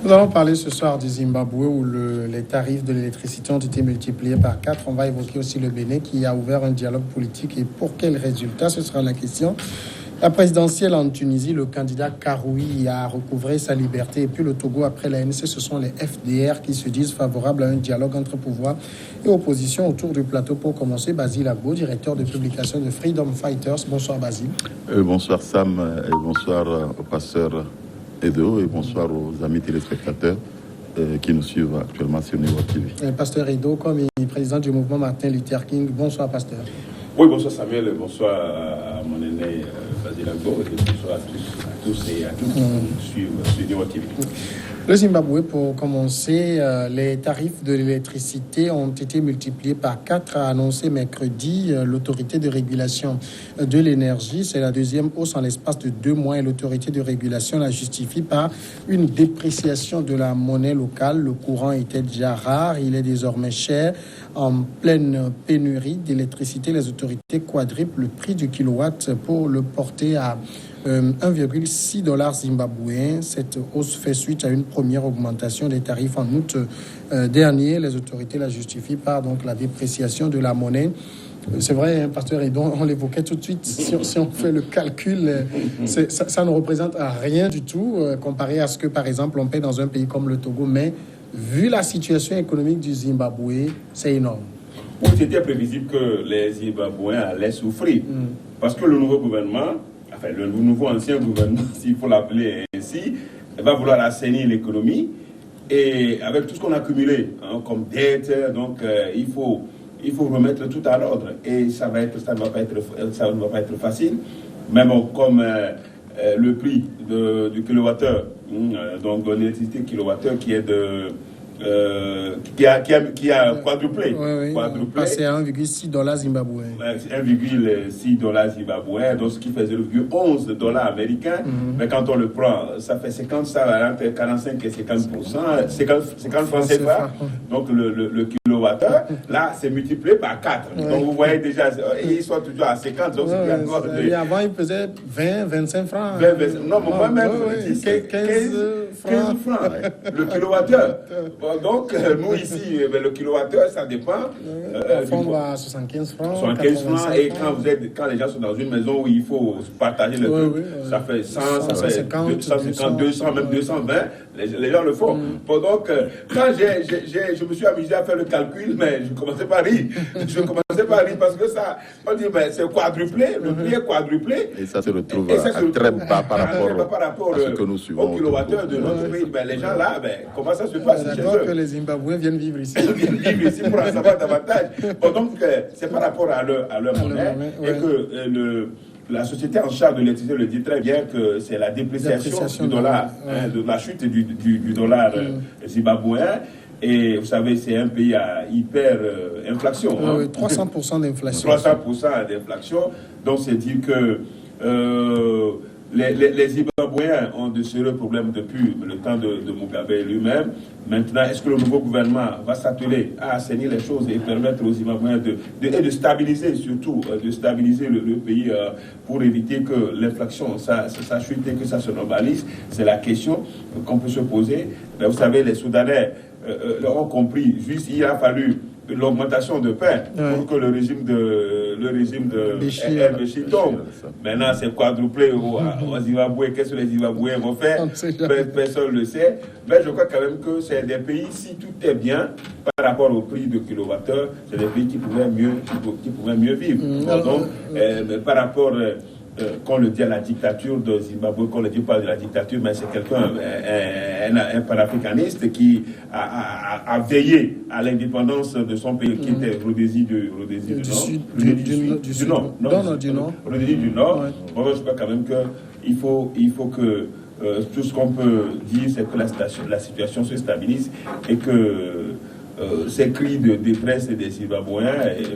Nous allons parler ce soir du Zimbabwe où les tarifs de l'électricité ont été multipliés par 4. On va évoquer aussi le Bénin qui a ouvert un dialogue politique et pour quels résultats, ce sera la question. La présidentielle en Tunisie, le candidat Karoui a recouvré sa liberté. Et puis le Togo, après l'ANC, ce sont les FDR qui se disent favorables à un dialogue entre pouvoir et opposition autour du plateau. Pour commencer, Basile Agbo, directeur de publication de Freedom Fighters. Bonsoir Basile. Bonsoir Sam et bonsoir au pasteur Edo et bonsoir aux amis téléspectateurs qui nous suivent actuellement sur Niveau TV. Pasteur Edo, comme président du mouvement Martin Luther King. Bonsoir pasteur. Oui, bonsoir Samuel, bonsoir à mon aîné Basile Agbo et bonsoir à tous et à toutes qui nous suivent sur Niveau TV. Le Zimbabwe, pour commencer, les tarifs de l'électricité ont été multipliés par 4, a annoncé mercredi l'autorité de régulation de l'énergie. C'est la deuxième hausse en l'espace de 2 mois et l'autorité de régulation la justifie par une dépréciation de la monnaie locale. Le courant était déjà rare, il est désormais cher. En pleine pénurie d'électricité, les autorités quadruplent le prix du kilowatt pour le porter à 1,6 $ zimbabwéen. Cette hausse fait suite à une première augmentation des tarifs en août dernier. Les autorités la justifient par donc la dépréciation de la monnaie. C'est vrai, hein, pasteur Edon, on l'évoquait tout de suite. Si on fait le calcul, ça ne représente rien du tout comparé à ce que, par exemple, on paie dans un pays comme le Togo. Mais vu la situation économique du Zimbabwe, c'est énorme. Oui, c'était prévisible que les Zimbabwéens allaient souffrir. Parce que le nouveau gouvernement, enfin le nouveau ancien gouvernement, s'il faut l'appeler ainsi, va vouloir assainir l'économie. Et avec tout ce qu'on a accumulé comme dette, donc il faut remettre tout à l'ordre. Et ça ne va pas être facile. Mais bon, comme le prix du kilowattheure, donc de l'électricité kilowattheure qui est qui a quadruplé. Passé à 1,6 $ zimbabwéen. 1,6 $ zimbabwéen, donc ce qui fait 0,11 $ américains. Mais quand on le prend, ça fait 50, ça va entre 45 et 50%, 50 francs CFA. Donc le kilowattheure, là, c'est multiplié par 4. Donc vous voyez déjà, ils sont toujours à 50. Donc et avant, il faisait 20, 25 francs. 20, non, moi-même, 15 francs. Le kilowattheure. Donc, nous ici, le kilowattheure, ça dépend. On va à 75 francs. 75 francs. Et quand les gens sont dans une maison où il faut partager le truc, ça fait 100, ça fait 150, 200, même 220. Les gens le font. Donc, quand je me suis amusé à faire le calcul, mais je commençais pas à rire. Parce que ça, on dit, ben, c'est quadruplé, le prix est quadruplé. Et ça se retrouve très bas par rapport à ce que nous suivons. Au kilowattheure de notre pays, ben, les gens là, ben, comment ça se passe chez eux? Que les Zimbabwéens viennent vivre ici. Pour en savoir davantage. Bon, donc, c'est par rapport à leur monnaie et que la société en charge de l'électricité le dit très bien que c'est la dépréciation du dollar, de la chute du dollar zimbabwéen. Et vous savez, c'est un pays à hyper inflation. 300% d'inflation. 300% d'inflation. Donc, c'est dire que les Zimbabwéens ont de sérieux problèmes depuis le temps de Mugabe lui-même. Maintenant, est-ce que le nouveau gouvernement va s'atteler à assainir les choses et permettre aux Zimbabwéens de stabiliser, surtout, de stabiliser le pays pour éviter que l'inflation, ça chute et que ça se normalise? C'est la question qu'on peut se poser. Mais vous savez, les Soudanais ont compris. Juste, il a fallu l'augmentation de pain pour que le régime de Béchir tombe. Maintenant, c'est quadruplé au Zimbabwe. Qu'est-ce que les Zimbabwéens vont faire? Personne ne le sait. Mais je crois quand même que c'est des pays, si tout est bien, par rapport au prix de kilowattheure, c'est des pays qui pouvaient mieux vivre. Donc, par rapport... qu'on le dit à la dictature de Zimbabwe, qu'on ne le dit pas de la dictature, mais c'est quelqu'un, un panafricaniste qui a veillé à l'indépendance de son pays, qui était Rhodésie du Nord. Rhodésie du Nord. Bon, je crois quand même qu'il faut que tout ce qu'on peut dire, c'est que la situation se stabilise et que ces cris de détresse des Zimbabwéens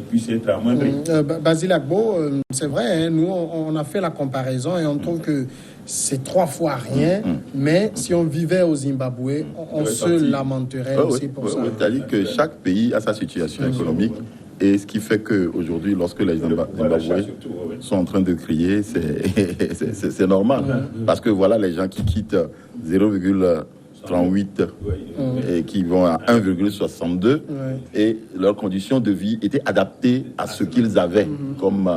puissent être amoindris. Basile Agbo, c'est vrai, hein, nous on a fait la comparaison et on trouve que c'est 3 fois rien, mais si on vivait au Zimbabwe, on se lamenterait aussi pour ça. C'est-à-dire que chaque pays a sa situation économique. Et ce qui fait qu'aujourd'hui, lorsque les Zimbabwéens sont en train de crier, c'est normal. Parce que voilà, les gens qui quittent 38 et qui vont à 1,62 et leurs conditions de vie étaient adaptées à ce qu'ils avaient comme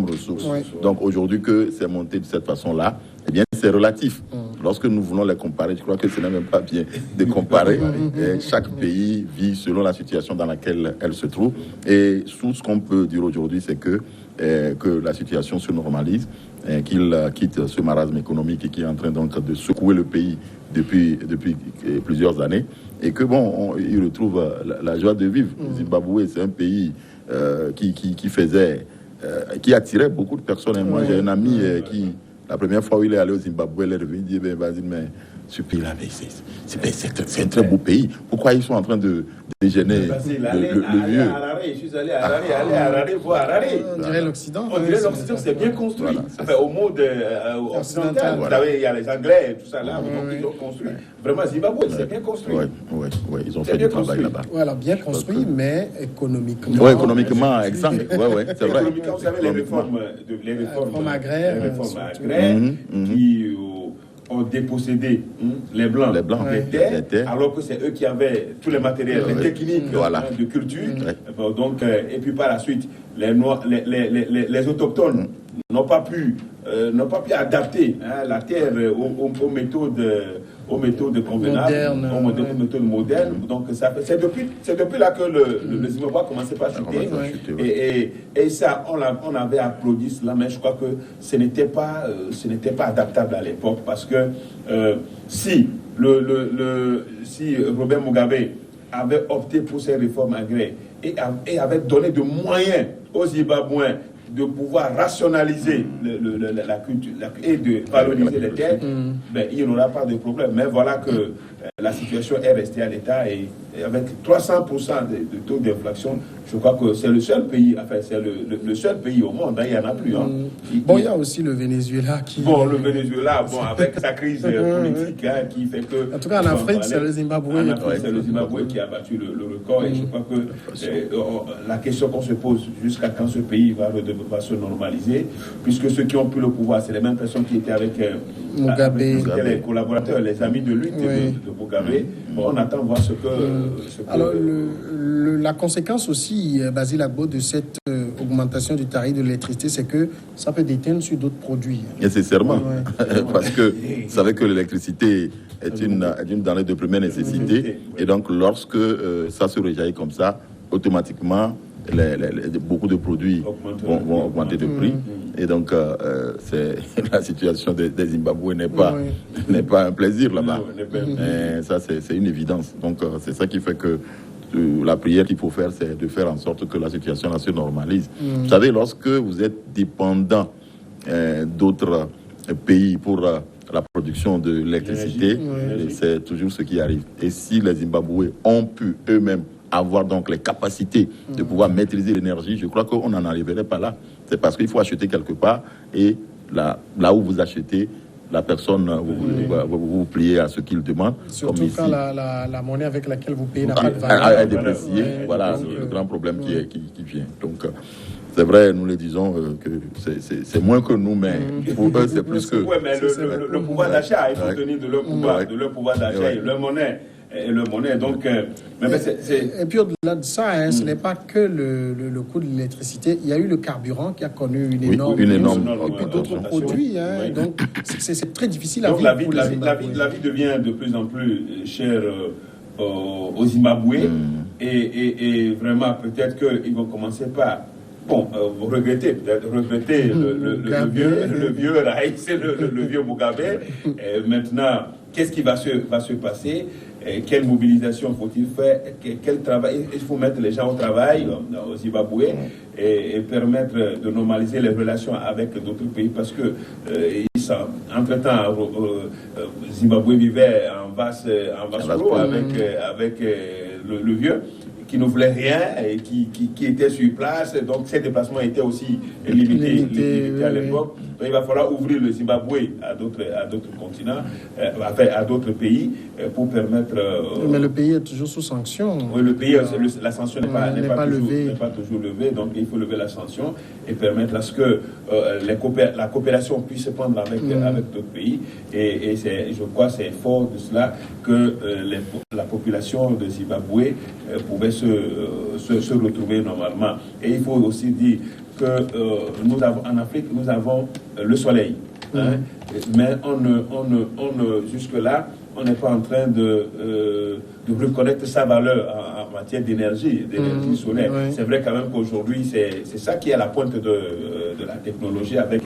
ressources. Donc aujourd'hui que c'est monté de cette façon-là, eh bien c'est relatif. Lorsque nous voulons les comparer, je crois que ce n'est même pas bien de comparer. Chaque pays vit selon la situation dans laquelle elle se trouve. Et tout ce qu'on peut dire aujourd'hui, c'est que la situation se normalise, qu'il quitte ce marasme économique qui est en train donc de secouer le pays depuis plusieurs années, et que bon, il retrouve la joie de vivre. Zimbabwe, c'est un pays qui attirait beaucoup de personnes. Et moi, j'ai un ami qui, la première fois où il est allé au Zimbabwe, il est revenu, il dit, vas-y, mais ce pays-là, c'est un très beau pays. Pourquoi ils sont en train de dégêner le vieux? Je suis allé à Harare, voir Harare. On dirait l'Occident. On dirait l'Occident, c'est bien construit. Voilà, enfin, au monde occidental, il y a les Anglais et tout ça là, ils ont construit. Vraiment, Zimbabwe, c'est bien construit. Oui, ils ont fait du travail là-bas. Voilà, bien construit, mais économiquement. Oui, économiquement, exemple. Oui, c'est vrai. Économiquement, vous savez, les réformes agraires qui ont dépossédé les Blancs des terres, alors que c'est eux qui avaient tous les matériels, les techniques de culture. Donc, et puis par la suite, les autochtones n'ont pas pu adapter la terre aux méthodes convenables, aux méthodes modernes. Donc c'est depuis là que le Zimbabwe a commencé par chuter. Et ça, on avait applaudi cela, mais je crois que ce n'était pas adaptable à l'époque, parce que si Robert Mugabe avait opté pour ces réformes agraires et avait donné de moyens aux Zimbabwéens de pouvoir rationaliser la culture et de valoriser les terres, ben, il n'y aura pas de problème. Mais voilà que la situation est restée à l'état, et avec 300% de taux d'inflation, je crois que c'est le seul pays, enfin c'est le seul pays au monde, hein, il n'y en a plus. Il y a aussi le Venezuela qui... Bon, le Venezuela, avec sa crise politique qui fait que... En tout cas, en Afrique, c'est le Zimbabwe. En Afrique, c'est le Zimbabwe qui a battu le record, et je crois que la question qu'on se pose, jusqu'à quand ce pays va se normaliser, puisque ceux qui ont pris le pouvoir, c'est les mêmes personnes qui étaient avec Mugabe, les collaborateurs, les amis de lutte de Mugabe. Bon, on attend voir ce que... Alors, la conséquence aussi, Basile Agbo, de cette augmentation du tarif de l'électricité, c'est que ça peut déteindre sur d'autres produits. Nécessairement, parce que vous savez que l'électricité est une denrée de première nécessité, et donc lorsque ça se rejaillit comme ça, automatiquement, beaucoup de produits vont augmenter de prix. Et donc, la situation des Zimbabwe n'est pas un plaisir là-bas. Mais ça, c'est une évidence. Donc, c'est ça qui fait que la prière qu'il faut faire, c'est de faire en sorte que la situation se normalise. Vous savez, lorsque vous êtes dépendant d'autres pays pour la production de l'électricité, c'est toujours ce qui arrive. Et si les Zimbabwe ont pu eux-mêmes avoir donc les capacités de pouvoir maîtriser l'énergie, je crois qu'on n'en arriverait pas là. C'est parce qu'il faut acheter quelque part, et là où vous achetez, la personne, vous pliez à ce qu'il demande. Surtout quand la monnaie avec laquelle vous payez n'a pas de valeur. Elle est dépréciée. Voilà le grand problème qui vient. Donc, c'est vrai, nous le disons que c'est moins que nous, mais pour eux, c'est plus que... Oui, mais le pouvoir d'achat, il faut tenir de leur pouvoir d'achat et leur monnaie. Donc, Et puis au-delà de ça, ce n'est pas que le coût de l'électricité. Il y a eu le carburant qui a connu une énorme et puis d'autres produits. Donc c'est très difficile à vivre pour les Zimbabwéens. La vie devient de plus en plus chère aux Zimbabwéens, et vraiment peut-être qu'ils vont commencer par regretter le vieux Raïs, le vieux Mugabe. Et maintenant, qu'est-ce qui va se passer? Quelle mobilisation faut-il faire? Quel travail? Il faut mettre les gens au travail au Zimbabwe et permettre de normaliser les relations avec d'autres pays, parce que entre-temps, Zimbabwe vivait en vase clos avec le vieux, qui ne voulaient rien et qui étaient sur place. Donc ces déplacements étaient aussi limités à l'époque. Donc il va falloir ouvrir le Zimbabwe à d'autres continents, à d'autres pays pour permettre... mais le pays est toujours sous sanction. Oui, le pays, la sanction n'est pas toujours levée, donc il faut lever la sanction et permettre à ce que la coopération puisse se prendre avec d'autres pays. Et je crois que c'est fort de cela que la population de Zimbabwe pouvait se retrouver normalement. Et il faut aussi dire que en Afrique, nous avons le soleil. Hein, mais jusque-là, on n'est pas en train de reconnaître sa valeur en matière d'énergie solaire. C'est vrai quand même qu'aujourd'hui, c'est ça qui est à la pointe de la technologie avec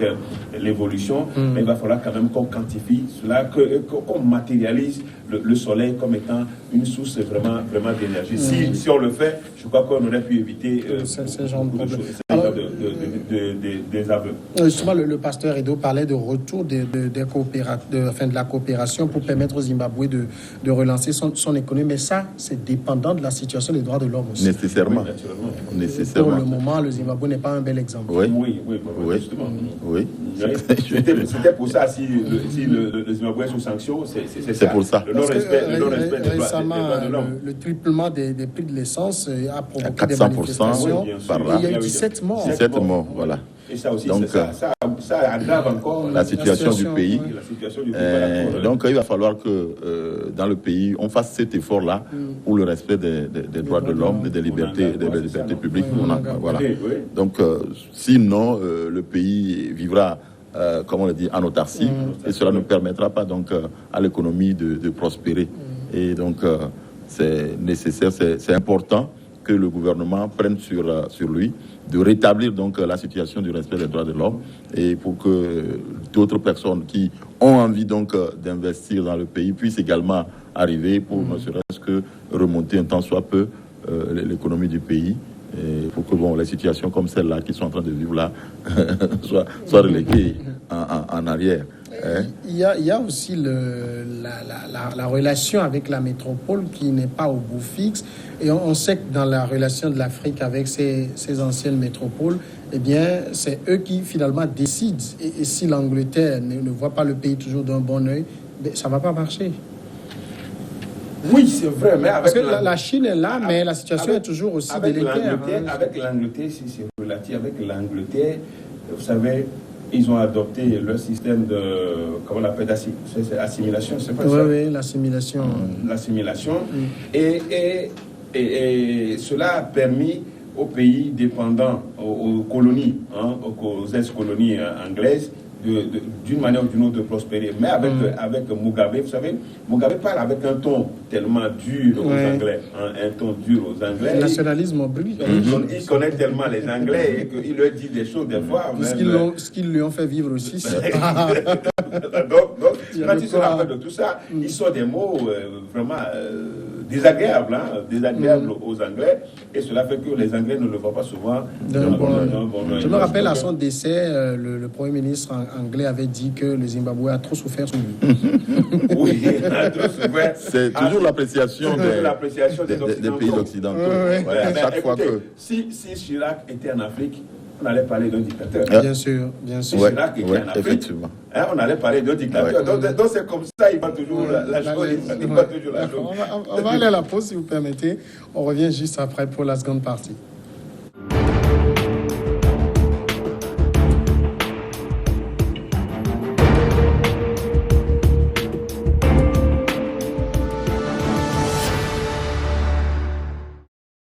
l'évolution. Mais il va falloir quand même qu'on quantifie cela, qu'on matérialise le soleil comme étant une source vraiment d'énergie. Si on le fait, je crois qu'on aurait pu éviter ce genre de choses. Des aveux. Justement, le pasteur Edo parlait de retour de la coopération pour permettre au Zimbabwe de relancer son économie. Mais ça, c'est dépendant de la situation des droits de l'homme aussi. Nécessairement. Pour le moment, le Zimbabwe n'est pas un bel exemple. Oui, justement. Oui. C'était pour ça, si le Zimbabwe est sous sanction, c'est pour ça. Le non-respect récemment, des droits de l'homme. Le triplement des prix de l'essence a provoqué 400%, des manifestations. par là. Il y a eu 17 morts. 17 morts, voilà. Et ça aussi, donc, ça aggrave encore la situation du pays. Donc, il va falloir que dans le pays, on fasse cet effort-là pour le respect des droits de l'homme et des libertés publiques. Voilà. Donc, sinon, le pays vivra, comme on le dit, en autarcie, et cela ne permettra pas donc à l'économie de prospérer. Et donc, c'est nécessaire, c'est important que le gouvernement prenne sur lui de rétablir donc la situation du respect des droits de l'homme et pour que d'autres personnes qui ont envie donc d'investir dans le pays puissent également arriver pour ne serait-ce que remonter un tant soit peu l'économie du pays et pour que les situations comme celle-là qui sont en train de vivre là soient reléguées en arrière. Il y a aussi la relation avec la métropole qui n'est pas au bout fixe. Et on sait que dans la relation de l'Afrique avec ses anciennes métropoles, eh bien, c'est eux qui finalement décident. Et si l'Angleterre ne voit pas le pays toujours d'un bon œil, ça ne va pas marcher. Oui, c'est vrai, mais parce que la Chine est là, mais la situation est toujours aussi délicate. Avec l'Angleterre, si c'est relatif, avec l'Angleterre, vous savez, ils ont adopté leur système de, comment on appelle, assimilation, c'est pas ça? Oui, l'assimilation. L'assimilation. Et cela a permis aux pays dépendants, aux colonies, aux ex-colonies anglaises, d'une manière ou d'une autre de prospérer. Mais avec Mugabe, vous savez, Mugabe parle avec un ton tellement dur aux Anglais. Un ton dur aux Anglais. Le nationalisme brille. Il connaît tellement les Anglais et qu'il leur dit des choses des fois. Ce qu'ils lui ont fait vivre aussi. donc quand il se rappelle de tout ça, il sort des mots vraiment désagréables aux Anglais. Et cela fait que les Anglais ne le voient pas souvent. Je me rappelle à son décès, le Premier ministre anglais avait dit que le Zimbabwe a trop souffert sous lui. Oui, trop souffert. C'est toujours l'appréciation des pays occidentaux. Chaque fois que... Si Chirac était en Afrique, on allait parler d'un dictateur. Bien sûr. Si Chirac était en Afrique, on allait parler d'un dictateur. Donc c'est comme ça, il va toujours la chose. On va aller à la pause si vous permettez. On revient juste après pour la seconde partie.